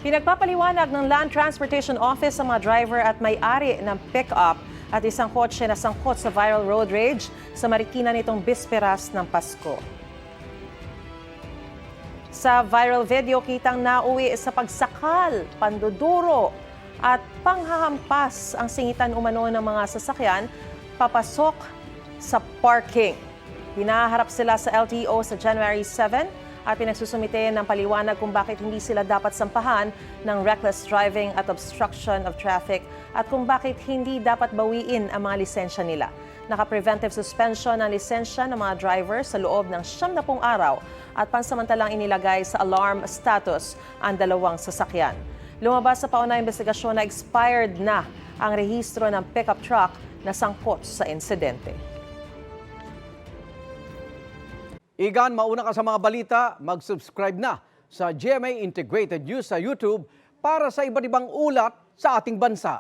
Pinagpapaliwanag ng Land Transportation Office sa mga driver at may-ari ng pick-up at isang kotse na sangkot sa viral road rage sa Marikina nitong bisperas ng Pasko. Sa viral video, kitang nauwi sa pagsakal, panduduro at panghahampas ang singitan umano ng mga sasakyan papasok sa parking. Hinaharap sila sa LTO sa January 7 at pinagsusumite ng paliwanag kung bakit hindi sila dapat sampahan ng reckless driving at obstruction of traffic at kung bakit hindi dapat bawiin ang mga lisensya nila. Naka-preventive suspension ng lisensya ng mga driver sa loob ng 70 araw at pansamantalang inilagay sa alarm status ang dalawang sasakyan. Lumabas sa paunang investigasyon na expired na ang rehistro ng pickup truck na sangkot sa insidente. Igan, mauna ka sa mga balita, mag-subscribe na sa GMA Integrated News sa YouTube para sa iba't ibang ulat sa ating bansa.